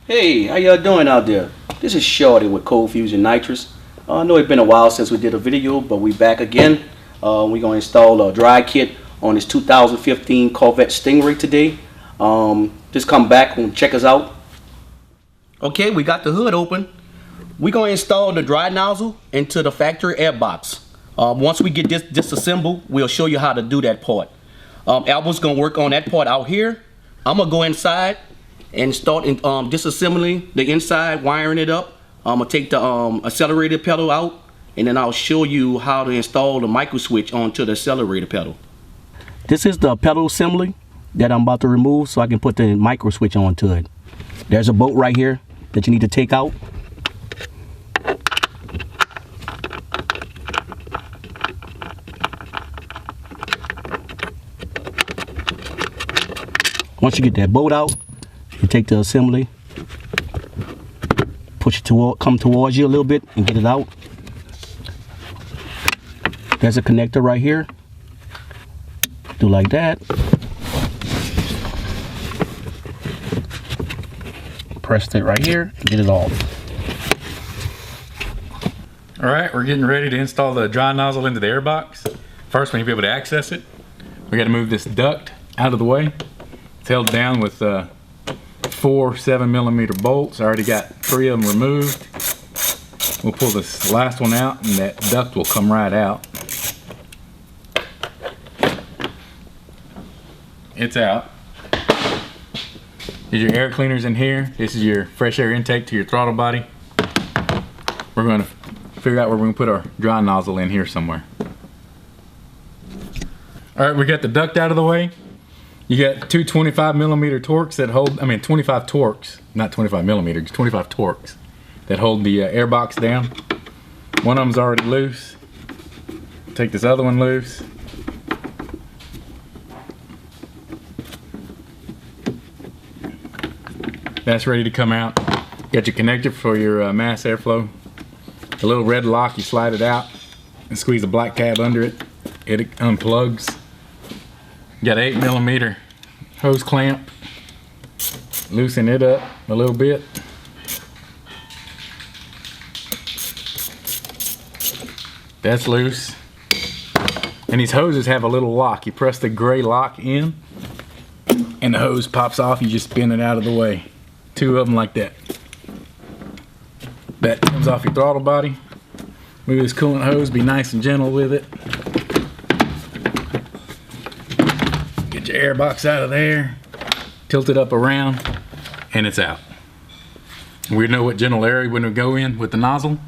Hey, how y'all doing out there? This is Shorty with Cold Fusion Nitrous. I know it's been a while since we did a video, but we back again. We're going to install a dry kit on this 2015 Corvette Stingray today. Just come back and check us out. Okay, we got the hood open. We're going to install the dry nozzle into the factory air box. Once we get this disassembled, we'll show you how to do that part. Albert's going to work on that part out here. I'm going to go inside and start disassembling the inside, wiring it up. I'm gonna take the accelerator pedal out, and then I'll show you how to install the micro switch onto the accelerator pedal. This is the pedal assembly that I'm about to remove so I can put the micro switch onto it. There's a bolt right here that you need to take out. Once you get that bolt out, you take the assembly, push it toward, come towards you a little bit and get it out. There's a connector right here. Do like that. Press it right here and get it off. All right, we're getting ready to install the dry nozzle into the air box. First, we need to be able to access it. We got to move this duct out of the way. It's held down with 4 7mm bolts. I already got 3 of them removed. We'll pull this last one out and that duct will come right out. It's out. There's your air cleaners in here. This is your fresh air intake to your throttle body. We're going to figure out where we're going to put our dry nozzle in here somewhere. Alright, we got the duct out of the way. You got 2 25mm Torx that hold, 25 Torx, not 25mm, 25 Torx that hold the air box down. One of them's already loose. Take this other one loose. That's ready to come out. Got your connector for your mass airflow. The little red lock, you slide it out and squeeze the black tab under it. It unplugs. Got an 8mm hose clamp. Loosen it up a little bit. That's loose. And these hoses have a little lock. You press the gray lock in and the hose pops off. You just spin it out of the way. 2 of them like that. That comes off your throttle body. Move this coolant hose, be nice and gentle with it. Get your air box out of there, tilt it up around, and it's out. We know what general area we're going to go in with the nozzle.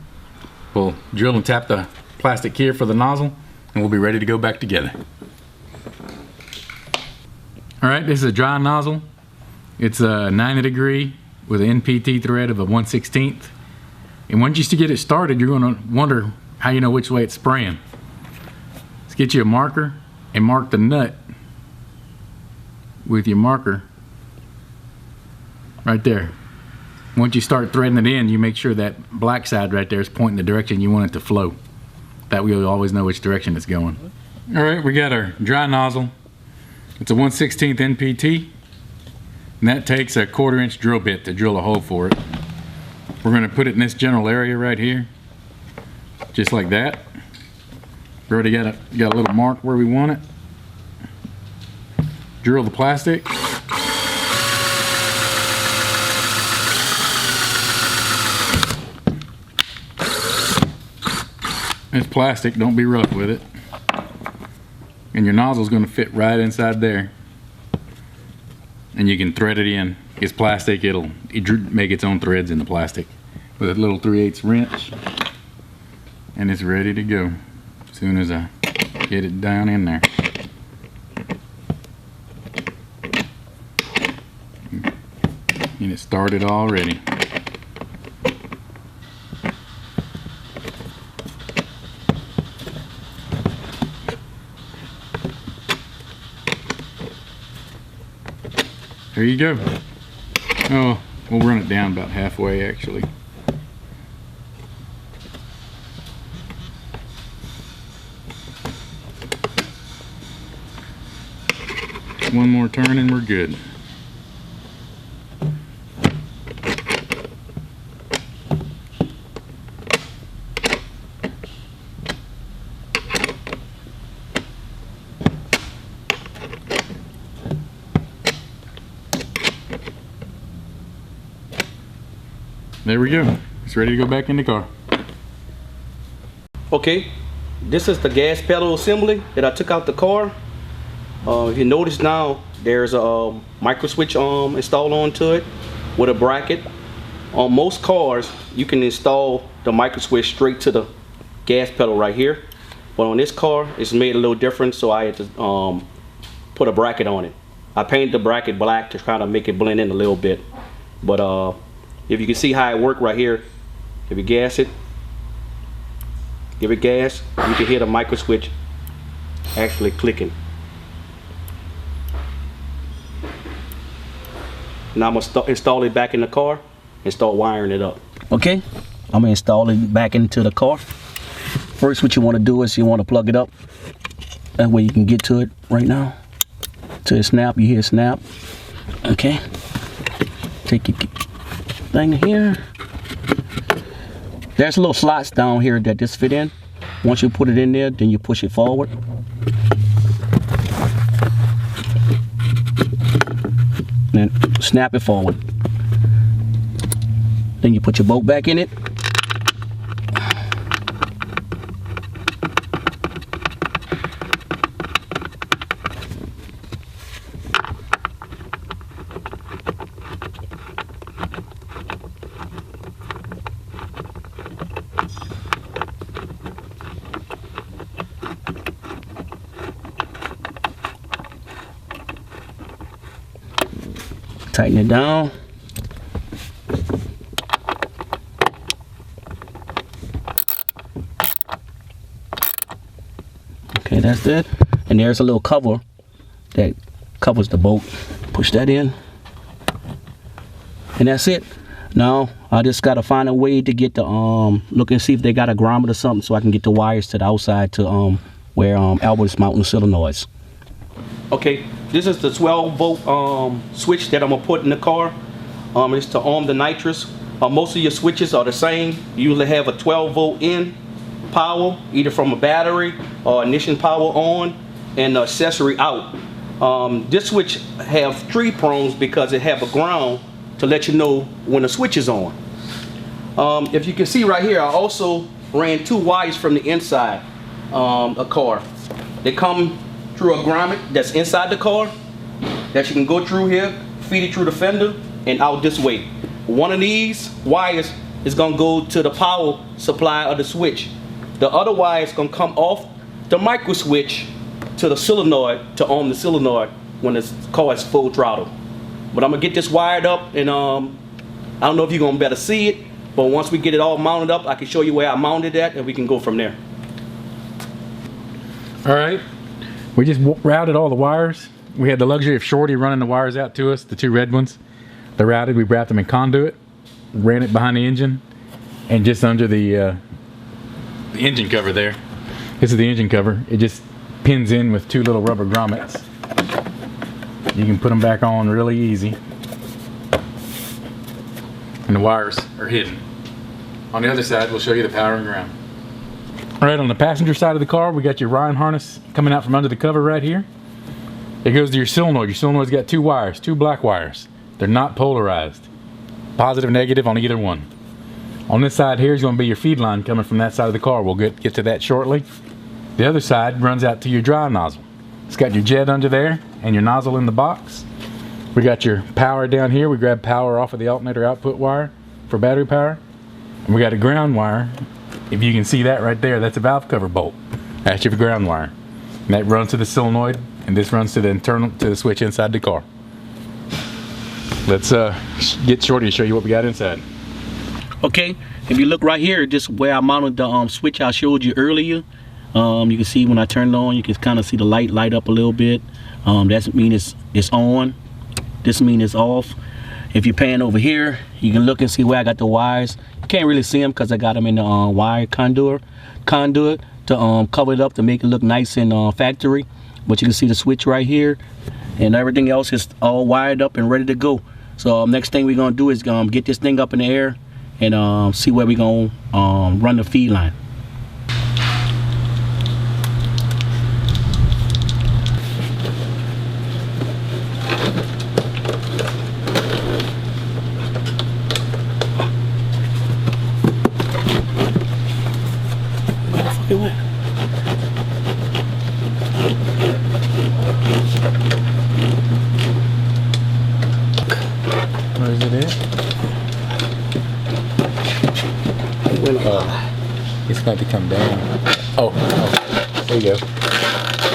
We'll drill and tap the plastic here for the nozzle, and we'll be ready to go back together. Alright, this is a dry nozzle. It's a 90 degree with an NPT thread of a 1/16. And once you get it started, you're going to wonder how you know which way it's spraying. Let's get you a marker and mark the nut with your marker right there. Once you start threading it in, you make sure that black side right there is pointing the direction you want it to flow. That way you'll always know which direction it's going. Alright, we got our dry nozzle. It's a 1/16 NPT. And that takes a 1/4 inch drill bit to drill a hole for it. We're going to put it in this general area right here. Just like that. We already got a little mark where we want it. Drill the plastic. It's plastic, don't be rough with it. And your nozzle's going to fit right inside there. And you can thread it in. It's plastic, it'll make its own threads in the plastic with a little 3/8 wrench, and it's ready to go as soon as I get it down in there. And it started already. There you go. Oh, we'll run it down about halfway actually. One more turn and we're good. There we go. It's ready to go back in the car. Okay, this is the gas pedal assembly that I took out the car. If you notice now, there's a micro switch installed onto it with a bracket. On most cars, you can install the micro switch straight to the gas pedal right here. But on this car, it's made a little different, so I had to put a bracket on it. I painted the bracket black to try to make it blend in a little bit. But if you can see how it worked right here, if you gas it, give it gas, you can hear the micro switch actually clicking. Now I'm gonna install it back in the car and start wiring it up. Okay, I'm gonna install it back into the car. First, what you want to do is you want to plug it up. That way you can get to it right now. To it snap, you hear it snap. Okay. Take your thing here. There's little slots down here that this fit in. Once you put it in there, then you push it forward. Then snap it forward. Then you put your bolt back in it. Tighten it down. Okay, that's it. And there's a little cover that covers the bolt. Push that in. And that's it. Now I just gotta find a way to get the look and see if they got a grommet or something so I can get the wires to the outside to where Albert is mounting the solenoids. Okay, this is the 12 volt switch that I'm gonna put in the car. It's to arm the nitrous. Most of your switches are the same. You usually have a 12 volt in power, either from a battery or ignition power on, and accessory out. This switch have 3 prongs because it have a ground to let you know when the switch is on. If you can see right here, I also ran 2 wires from the inside a car. They come through a grommet that's inside the car that you can go through here, feed it through the fender and out this way. One of these wires is gonna go to the power supply of the switch. The other wire is gonna come off the micro switch to the solenoid to arm the solenoid when the car is full throttle. But I'm gonna get this wired up, and I don't know if you're gonna better see it, but once we get it all mounted up, I can show you where I mounted that and we can go from there. All right. We just routed all the wires. We had the luxury of Shorty running the wires out to us, the 2 red ones. They're routed. We wrapped them in conduit, ran it behind the engine, and just under the engine cover there. This is the engine cover. It just pins in with 2 little rubber grommets. You can put them back on really easy. And the wires are hidden. On the other side, we'll show you the power and ground. All right, on the passenger side of the car, we got your Ryan harness coming out from under the cover right here. It goes to your solenoid. Your solenoid's got 2 wires, 2 black wires. They're not polarized. Positive, negative on either one. On this side here is going to be your feed line coming from that side of the car. We'll get to that shortly. The other side runs out to your dry nozzle. It's got your jet under there and your nozzle in the box. We got your power down here. We grab power off of the alternator output wire for battery power. And we got a ground wire. If you can see that right there, that's a valve cover bolt. That's your ground wire. And that runs to the solenoid, and this runs to the switch inside the car. Let's get Shorty to show you what we got inside. Okay, if you look right here, just where I mounted the switch I showed you earlier. You can see when I turn it on, you can kind of see the light up a little bit. That means it's on. This means it's off. If you're pan over here, you can look and see where I got the wires. You can't really see them because I got them in the wire conduit to cover it up to make it look nice and factory. But you can see the switch right here, and everything else is all wired up and ready to go. So next thing we're gonna do is get this thing up in the air and see where we're gonna run the feed line. not to come down. Oh, there you go.